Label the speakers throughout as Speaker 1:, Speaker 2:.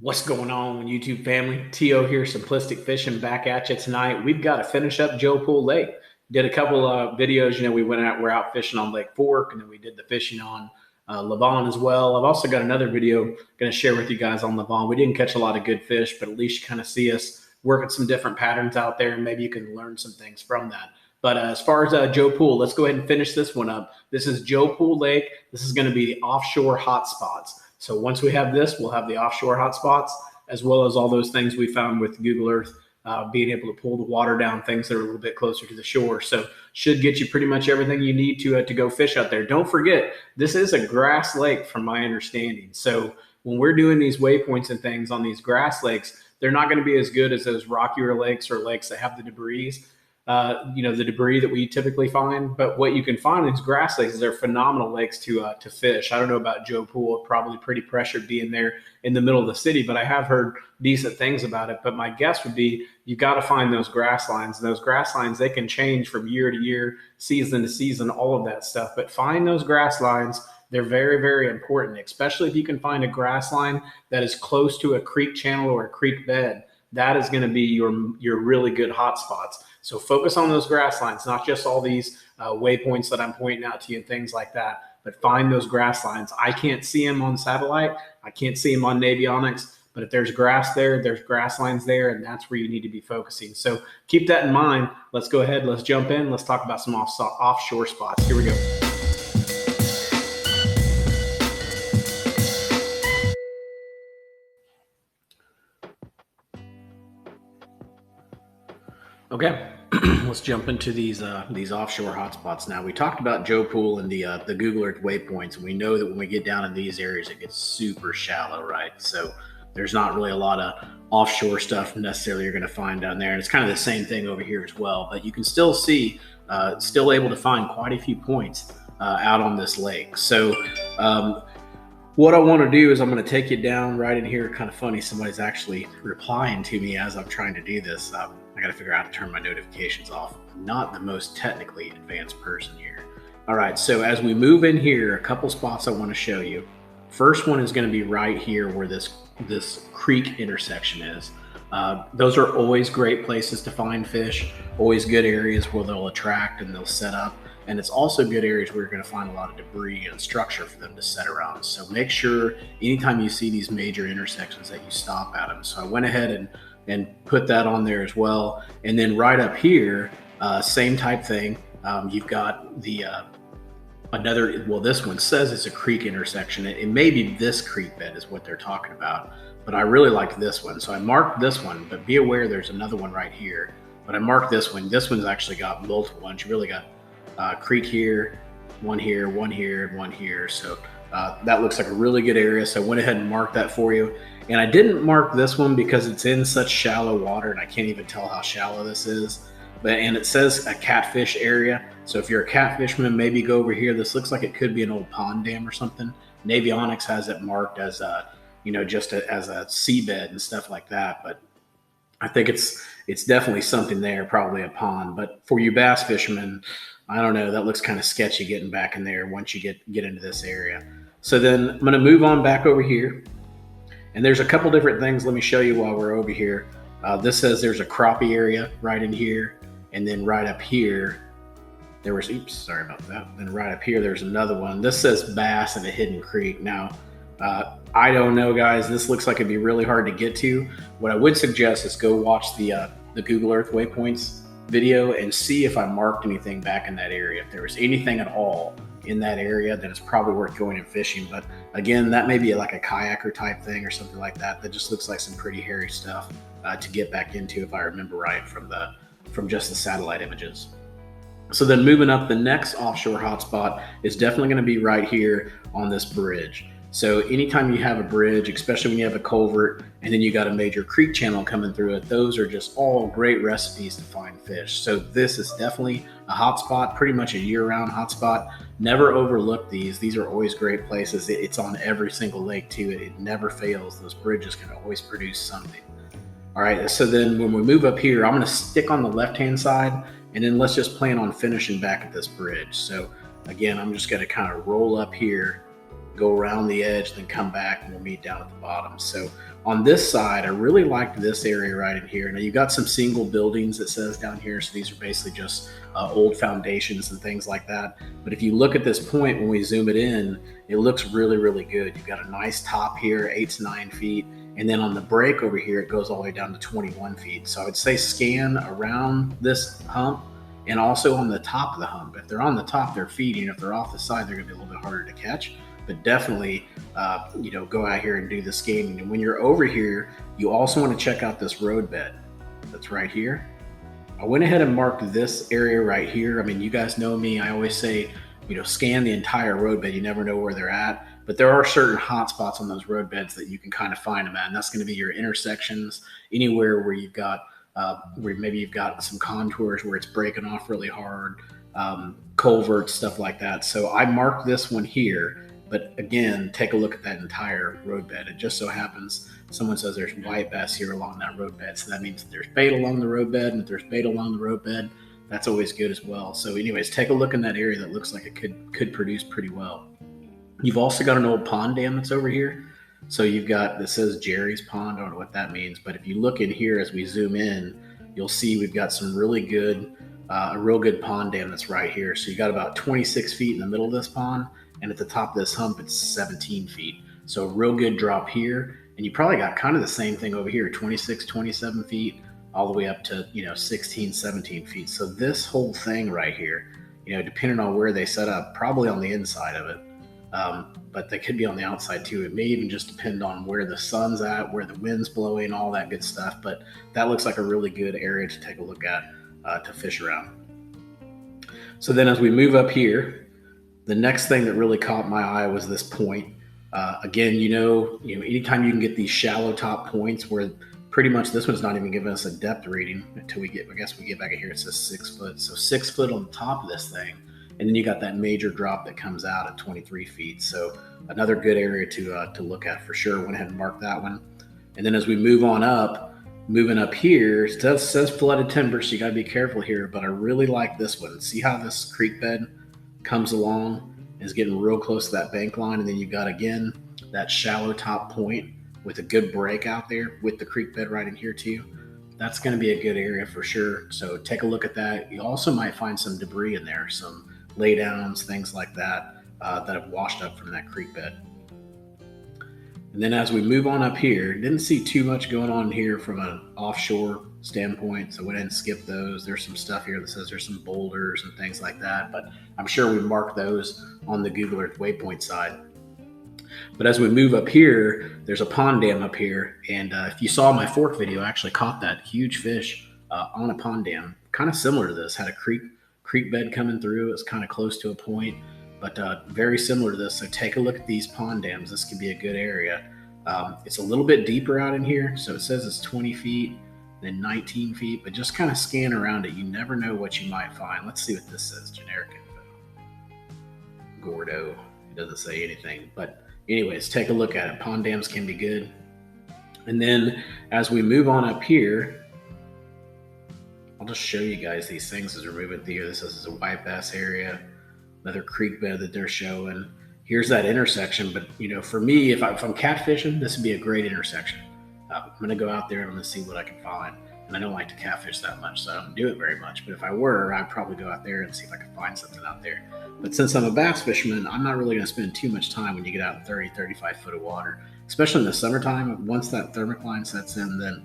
Speaker 1: What's going on, YouTube family? T.O. here, Simplistic Fishing, back at you tonight. We've got to finish up Joe Pool Lake. Did a couple of videos. We're out fishing on Lake Fork, and then we did the fishing on Lavon as well. I've also got another video going to share with you guys on Lavon. We didn't catch a lot of good fish, but at least you kind of see us working some different patterns out there, and maybe you can learn some things from that. But as far as Joe Pool, let's go ahead and finish this one up. This is Joe Pool Lake. This is going to be the offshore hotspots. So once we have this, we'll have the offshore hotspots, as well as all those things we found with Google Earth, being able to pull the water down, things that are a little bit closer to the shore. So should get you pretty much everything you need to go fish out there. Don't forget, this is a grass lake from my understanding. So when we're doing these waypoints and things on these grass lakes, they're not going to be as good as those rockier lakes or lakes that have the debris. The debris that we typically find. But what you can find in these grass lakes is they're phenomenal lakes to fish. I don't know about Joe Pool, probably pretty pressured being there in the middle of the city, but I have heard decent things about it. But my guess would be you got to find those grass lines. And those grass lines, they can change from year to year, season to season, all of that stuff. But find those grass lines. They're very, very important, especially if you can find a grass line that is close to a creek channel or a creek bed. That is going to be your really good hot spots. So focus on those grass lines, not just all these waypoints that I'm pointing out to you and things like that, but find those grass lines. I can't see them on satellite. I can't see them on Navionics, but if there's grass there, there's grass lines there, and that's where you need to be focusing. So keep that in mind. Let's go ahead. Let's jump in. Let's talk about some offshore spots. Here we go. Okay, let's jump into these offshore hotspots now. We talked about Joe Pool and the Google Earth waypoints, and we know that when we get down in these areas, it gets super shallow, right? So there's not really a lot of offshore stuff necessarily you're going to find down there, and it's kind of the same thing over here as well. But you can still see, still able to find quite a few points out on this lake. So what I want to do is I'm going to take you down right in here. Kind of funny, somebody's actually replying to me as I'm trying to do this. I got to figure out how to turn my notifications off. I'm not the most technically advanced person here. All right, so as we move in here, a couple spots I want to show you. First one is going to be right here where this creek intersection is. Those are always great places to find fish, always good areas where they'll attract and they'll set up. And it's also good areas where you're going to find a lot of debris and structure for them to set around. So make sure anytime you see these major intersections that you stop at them. So I went ahead and put that on there as well. And then right up here, same type thing. You've got the this one says it's a creek intersection. It may be this creek bed is what they're talking about, but I really like this one. So I marked this one, but be aware there's another one right here. But I marked this one. This one's actually got multiple ones. You really got creek here, one here, one here, and one here. So that looks like a really good area. So I went ahead and marked that for you. And I didn't mark this one because it's in such shallow water and I can't even tell how shallow this is. And it says a catfish area. So if you're a catfishman, maybe go over here. This looks like it could be an old pond dam or something. Navionics has it marked as as a seabed and stuff like that. But I think it's definitely something there, probably a pond. But for you bass fishermen, I don't know, that looks kind of sketchy getting back in there once you get into this area. So then I'm going to move on back over here. And there's a couple different things. Let me show you while we're over here. This says there's a crappie area right in here. And then right up here, sorry about that. Then right up here, there's another one. This says bass in a hidden creek. Now, I don't know, guys. This looks like it'd be really hard to get to. What I would suggest is go watch the Google Earth waypoints video and see if I marked anything back in that area. If there was anything at all in that area, then it's probably worth going and fishing. But again, that may be like a kayaker type thing or something like that. That just looks like some pretty hairy stuff to get back into, if I remember right from just the satellite images. So then moving up, the next offshore hotspot is definitely going to be right here on this bridge. So anytime you have a bridge, especially when you have a culvert and then you got a major creek channel coming through it, those are just all great recipes to find fish. So this is definitely a hotspot, pretty much a year-round hotspot. Never overlook these. These are always great places. It's on every single lake too. It never fails. Those bridges can always produce something. All right, so then when we move up here, I'm going to stick on the left-hand side, and then let's just plan on finishing back at this bridge. So again, I'm just going to kind of roll up here go around the edge, then come back, and we'll meet down at the bottom. So on this side, I really liked this area right in here. Now you've got some single buildings, it says down here. So these are basically just old foundations and things like that. But if you look at this point, when we zoom it in, it looks really, really good. You've got a nice top here, 8 to 9 feet. And then on the break over here, it goes all the way down to 21 feet. So I would say scan around this hump and also on the top of the hump. If they're on the top, they're feeding. If they're off the side, they're gonna be a little bit harder to catch. But definitely, go out here and do the scanning. And when you're over here, you also want to check out this roadbed that's right here. I went ahead and marked this area right here. I mean, you guys know me. I always say, scan the entire roadbed. You never know where they're at. But there are certain hot spots on those roadbeds that you can kind of find them at. And that's going to be your intersections, anywhere where you've got, where maybe you've got some contours where it's breaking off really hard, culverts, stuff like that. So I marked this one here. But again, take a look at that entire roadbed. It just so happens someone says there's white bass here along that roadbed. So that means that there's bait along the roadbed, and if there's bait along the roadbed, that's always good as well. So anyways, take a look in that area that looks like it could produce pretty well. You've also got an old pond dam that's over here. So you've got, this says Jerry's Pond. I don't know what that means, but if you look in here as we zoom in, you'll see we've got some really good, a real good pond dam that's right here. So you got about 26 feet in the middle of this pond. And at the top of this hump, it's 17 feet. So a real good drop here. And you probably got kind of the same thing over here, 26, 27 feet, all the way up to, 16, 17 feet. So this whole thing right here, depending on where they set up, probably on the inside of it, but they could be on the outside too. It may even just depend on where the sun's at, where the wind's blowing, all that good stuff. But that looks like a really good area to take a look at, to fish around. So then as we move up here, the next thing that really caught my eye was this point. Again, anytime you can get these shallow top points where pretty much this one's not even giving us a depth reading until we get back in here, it says 6 foot. So 6 foot on the top of this thing. And then you got that major drop that comes out at 23 feet. So another good area to look at for sure. Went ahead and marked that one. And then as we move on up, moving up here, it says flooded timber, so you got to be careful here. But I really like this one. See how this creek bed comes along, is getting real close to that bank line, and then you've got again that shallow top point with a good break out there with the creek bed right in here too. That's going to be a good area for sure. So take a look at that. You also might find some debris in there, some laydowns, things like that, that have washed up from that creek bed. And then as we move on up here, didn't see too much going on here from an offshore standpoint, so I went ahead and skipped those. There's some stuff here that says there's some boulders and things like that, but I'm sure we marked those on the Google Earth waypoint side. But as we move up here, there's a pond dam up here, and if you saw my fork video, I actually caught that huge fish on a pond dam, kind of similar to this. Had a creek bed coming through. It was kind of close to a point, but very similar to this. So take a look at these pond dams. This could be a good area. It's a little bit deeper out in here, so it says it's 20 feet, then 19 feet, but just kind of scan around it. You never know what you might find. Let's see what this says. Generic info. Gordo. It doesn't say anything, but anyways, take a look at it. Pond dams can be good. And then as we move on up here, I'll just show you guys these things as we're moving through here. This is a white bass area, another creek bed that they're showing. Here's that intersection, but for me, if I'm catfishing, this would be a great intersection. I'm going to go out there and I'm going to see what I can find. And I don't like to catfish that much, so I don't do it very much. But if I were, I'd probably go out there and see if I could find something out there. But since I'm a bass fisherman, I'm not really going to spend too much time when you get out in 30, 35 foot of water, especially in the summertime. Once that thermocline sets in, then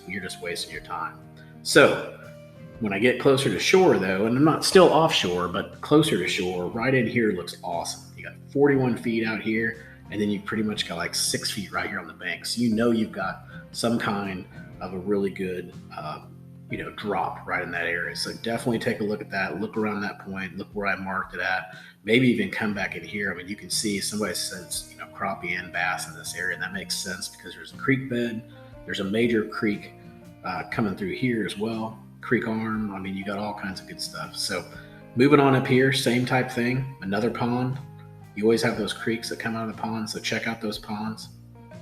Speaker 1: you're just wasting your time. So when I get closer to shore though, and I'm not still offshore, but closer to shore, right in here looks awesome. You got 41 feet out here, and then you pretty much got like 6 feet right here on the bank. So you've got some kind of a really good, drop right in that area. So definitely take a look at that. Look around that point. Look where I marked it at. Maybe even come back in here. I mean, you can see somebody says, crappie and bass in this area, and that makes sense because there's a creek bed. There's a major creek coming through here as well. Creek arm. I mean, you got all kinds of good stuff. So moving on up here, same type thing. Another pond. You always have those creeks that come out of the pond, so check out those ponds.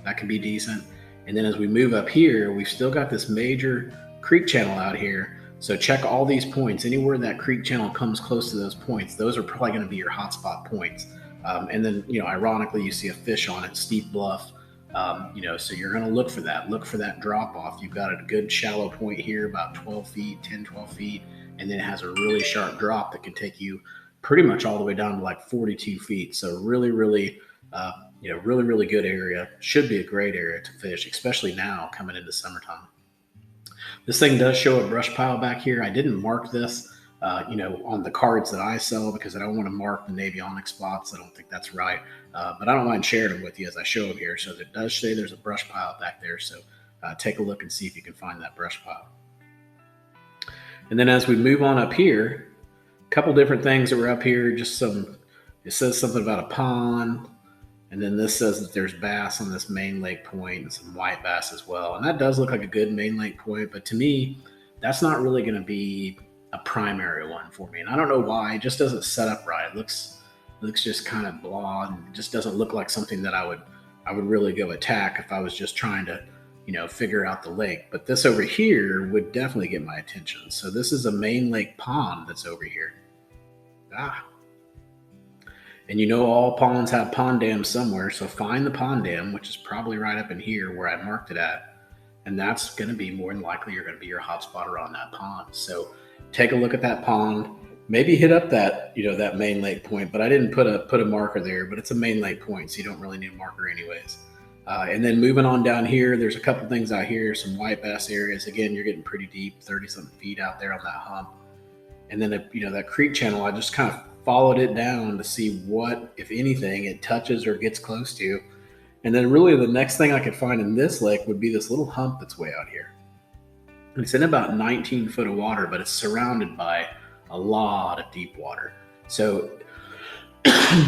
Speaker 1: That can be decent. And then as we move up here, we've still got this major creek channel out here. So check all these points. Anywhere that creek channel comes close to those points, those are probably going to be your hotspot points. And then, ironically, you see a fish on it, steep bluff. So you're going to look for that. Look for that drop off. You've got a good shallow point here, about 12 feet, 10, 12 feet. And then it has a really sharp drop that can take you pretty much all the way down to like 42 feet. So really, really, really good area. Should be a great area to fish, especially now coming into summertime. This thing does show a brush pile back here. I didn't mark this, on the cards that I sell because I don't want to mark the navionic spots. I don't think that's right. But I don't mind sharing them with you as I show them here. So it does say there's a brush pile back there. So take a look and see if you can find that brush pile. And then as we move on up here, a couple different things that were up here. It says something about a pond. And then this says that there's bass on this main lake point and some white bass as well. And that does look like a good main lake point. But to me, that's not really going to be a primary one for me. And I don't know why. It just doesn't set up right. It looks just kind of blah and just doesn't look like something that I would really go attack if I was just trying to, figure out the lake. But this over here would definitely get my attention. So this is a main lake pond that's over here. And all ponds have pond dams somewhere. So find the pond dam, which is probably right up in here where I marked it at. And that's going to be more than likely you're going to be your hotspot around that pond. So take a look at that pond, maybe hit up that, that main lake point, but I didn't put a marker there, but it's a main lake point. So you don't really need a marker anyways. And then moving on down here, there's a couple things out here, some white bass areas. Again, you're getting pretty deep, 30 something feet out there on that hump. And then, that creek channel, I just kind of followed it down to see what, if anything, it touches or gets close to. And then really the next thing I could find in this lake would be this little hump that's way out here. And it's in about 19 foot of water, but it's surrounded by a lot of deep water. So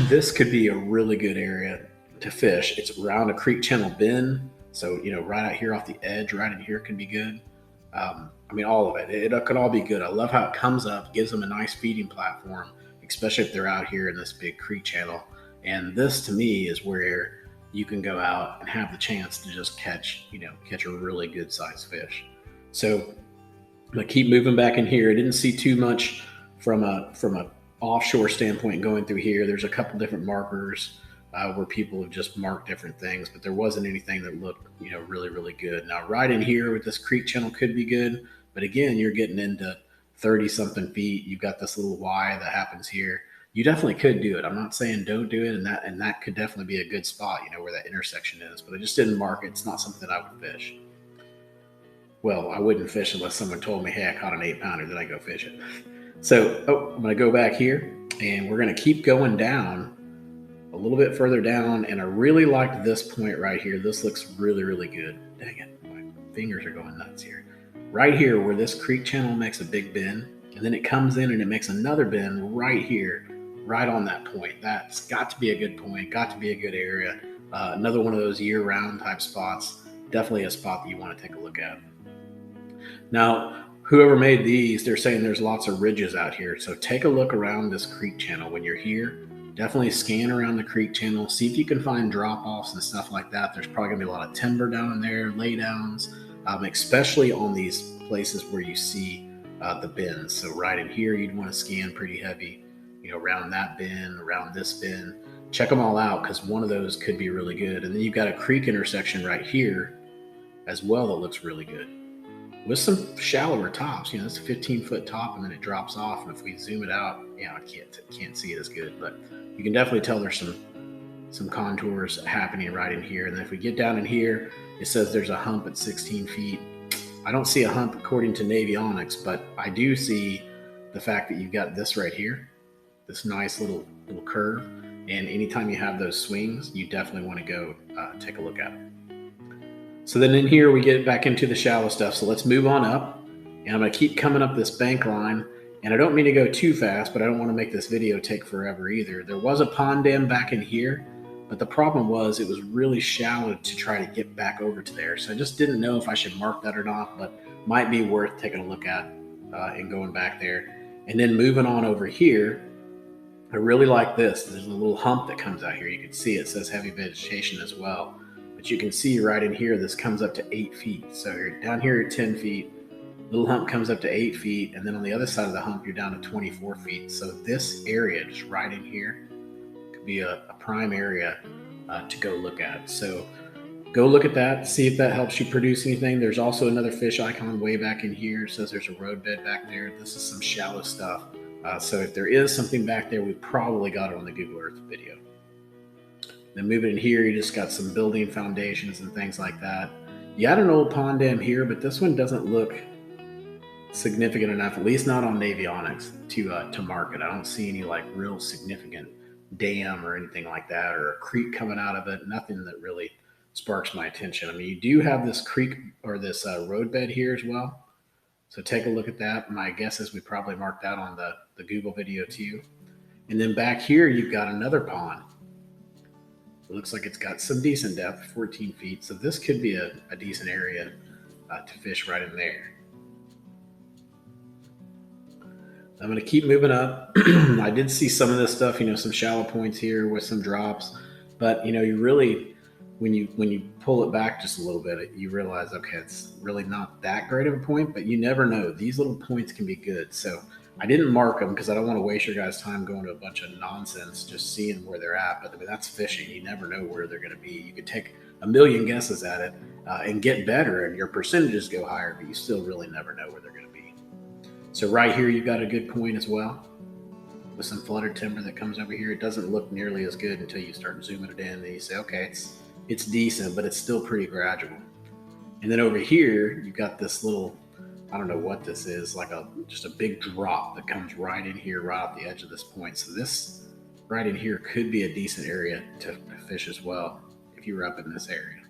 Speaker 1: this could be a really good area to fish. It's around a creek channel bend. So, right out here off the edge, right in here can be good. All of it. It could all be good. I love how it comes up, gives them a nice feeding platform, especially if they're out here in this big creek channel. And this to me is where you can go out and have the chance to just catch a really good sized fish. So I'm gonna keep moving back in here. I didn't see too much from a offshore standpoint going through here. There's a couple different markers where people have just marked different things, but there wasn't anything that looked really, really good. Now right in here with this creek channel could be good, but again, you're getting into 30 something feet. You've got this little Y that happens here. You definitely could do it. I'm not saying don't do it. And that could definitely be a good spot, where that intersection is, but I just didn't mark it. It's not something I would fish. Well, I wouldn't fish unless someone told me, hey, I caught an 8-pounder, then I go fish it. So, I'm going to go back here and we're going to keep going down a little bit further down. And I really liked this point right here. This looks really, really good. Dang it. My fingers are going nuts here. Right here where this creek channel makes a big bend, and then it comes in and it makes another bend right here, right on that point. That's got to be a good point, got to be a good area. Another one of those year-round type spots. Definitely a spot that you want to take a look at. Now, whoever made these, they're saying there's lots of ridges out here. So take a look around this creek channel when you're here. Definitely scan around the creek channel. See if you can find drop-offs and stuff like that. There's probably going to be a lot of timber down in there, laydowns, especially on these places where you see the bends. So right in here, you'd want to scan pretty heavy, around that bend, around this bend. Check them all out because one of those could be really good. And then you've got a creek intersection right here as well that looks really good with some shallower tops. It's a 15-foot top and then it drops off. And if we zoom it out, I can't see it as good, but you can definitely tell there's some contours happening right in here. And then if we get down in here, it says there's a hump at 16 feet. I don't see a hump according to navionics, but I do see the fact that you've got this right here, this nice little curve. And anytime you have those swings, you definitely want to go take a look at it. So then in here, we get back into the shallow stuff. So let's move on up. And I'm going to keep coming up this bank line. And I don't mean to go too fast, but I don't want to make this video take forever either. There was a pond dam back in here, but the problem was it was really shallow to try to get back over to there. So I just didn't know if I should mark that or not, but might be worth taking a look at and going back there. And then moving on over here, I really like this. There's a little hump that comes out here. You can see it says heavy vegetation as well. But you can see right in here, this comes up to 8 feet. So you're down here at 10 feet. Little hump comes up to 8 feet. And then on the other side of the hump, you're down to 24 feet. So this area just right in here could be a prime area to go look at. So go look at that, see if that helps you produce anything. There's also another fish icon way back in here. It says there's a roadbed back there. This is some shallow stuff. So if there is something back there, we probably got it on the Google Earth video. Then moving in here, you just got some building foundations and things like that. You got an old pond dam here, but this one doesn't look significant enough, at least not on Navionics, to market. I don't see any like real significant dam or anything like that, or a creek coming out of it. Nothing that really sparks my attention. I mean, you do have this creek or this roadbed here as well. So take a look at that. My guess is we probably marked that on the Google video too. And then back here, you've got another pond. It looks like it's got some decent depth, 14 feet. So this could be a decent area to fish right in there. I'm going to keep moving up. I did see some of this stuff, some shallow points here with some drops, but you really, when you pull it back just a little bit, you realize, okay, it's really not that great of a point, but you never know. These little points can be good. So I didn't mark them because I don't want to waste your guys' time going to a bunch of nonsense, just seeing where they're at. But I mean, that's fishing. You never know where they're going to be. You could take a million guesses at it and get better, and your percentages go higher, but you still really never know where they're going to be. So right here, you've got a good point as well with some flooded timber that comes over here. It doesn't look nearly as good until you start zooming it in. And you say, okay, it's decent, but it's still pretty gradual. And then over here, you've got this little, I don't know what this is, like just a big drop that comes right in here, right off the edge of this point. So this right in here could be a decent area to fish as well if you were up in this area.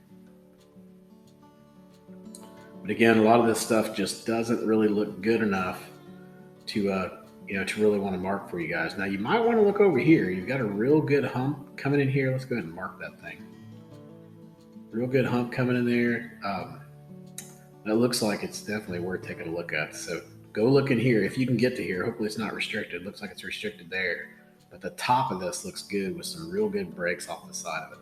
Speaker 1: But again, a lot of this stuff just doesn't really look good enough to really want to mark for you guys. Now you might want to look over here. You've got a real good hump coming in here. Let's go ahead and mark that thing. Real good hump coming in there. It looks like it's definitely worth taking a look at. So go look in here if you can get to here. Hopefully it's not restricted. It looks like it's restricted there. But the top of this looks good with some real good breaks off the side of it.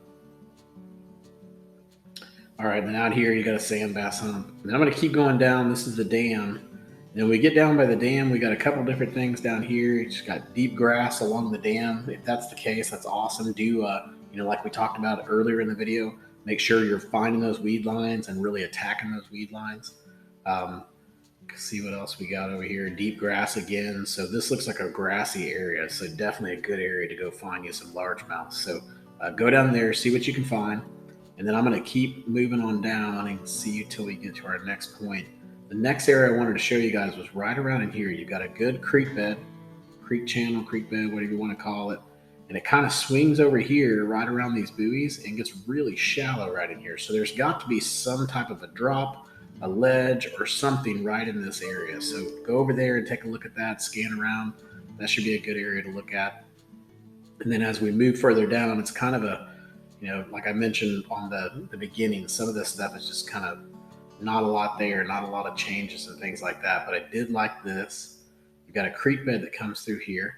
Speaker 1: All right, then out here you got a sand bass hump. And I'm going to keep going down. This is the dam. And when we get down by the dam, we got a couple different things down here. You just got deep grass along the dam. If that's the case, that's awesome. Do like we talked about earlier in the video, make sure you're finding those weed lines and really attacking those weed lines. See what else we got over here. Deep grass again. So this looks like a grassy area. So definitely a good area to go find you some largemouth. So go down there, see what you can find. And then I'm going to keep moving on down and see you till we get to our next point. The next area I wanted to show you guys was right around in here. You've got a good creek bed, creek channel, creek bed, whatever you want to call it. And it kind of swings over here right around these buoys and gets really shallow right in here. So there's got to be some type of a drop, a ledge, or something right in this area. So go over there and take a look at that, scan around. That should be a good area to look at. And then as we move further down, it's kind of a, like I mentioned on the beginning, some of this stuff is just kind of not a lot there, not a lot of changes and things like that. But I did like this. You've got a creek bed that comes through here.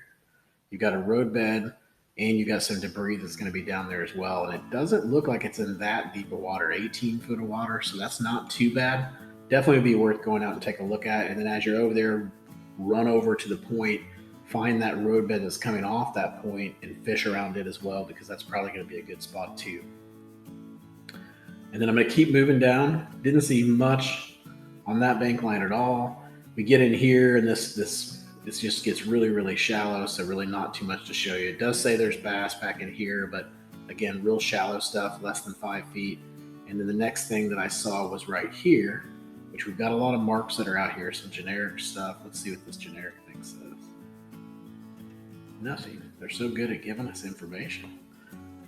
Speaker 1: You've got a road bed, and you got some debris that's going to be down there as well. And it doesn't look like it's in that deep of water, 18 foot of water. So that's not too bad. Definitely be worth going out and take a look at. And then as you're over there, run over to the point, find that road bed that's coming off that point and fish around it as well, because that's probably going to be a good spot too. And then I'm going to keep moving down. Didn't see much on that bank line at all. We get in here and this just gets really, really shallow. So really not too much to show you. It does say there's bass back in here, but again, real shallow stuff, less than 5 feet. And then the next thing that I saw was right here, which we've got a lot of marks that are out here, some generic stuff. Let's see what this generic thing says. Nothing. They're so good at giving us information.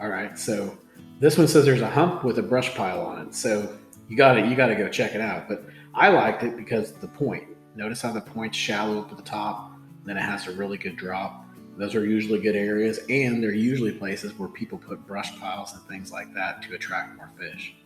Speaker 1: All right, so this one says there's a hump with a brush pile on it. So you gotta go check it out. But I liked it because the point. Notice how the point's shallow up at the top, then it has a really good drop. Those are usually good areas, and they're usually places where people put brush piles and things like that to attract more fish.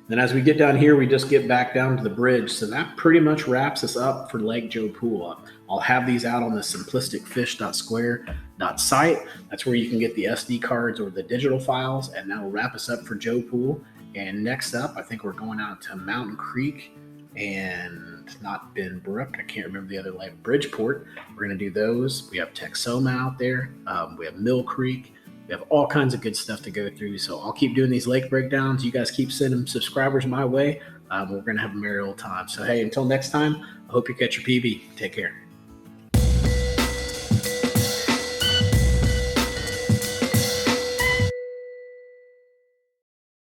Speaker 1: Then as we get down here, we just get back down to the bridge. So that pretty much wraps us up for Lake Joe Pool. I'll have these out on the simplisticfish.square.site. That's where you can get the SD cards or the digital files, and that'll wrap us up for Joe Pool. And next up, I think we're going out to Mountain Creek and not Bend Brook. I can't remember the other lake. Bridgeport. We're going to do those. We have Texoma out there. We have Mill Creek. We have all kinds of good stuff to go through. So I'll keep doing these lake breakdowns. You guys keep sending subscribers my way. We're going to have a merry old time. So, hey, until next time, I hope you catch your PB. Take care.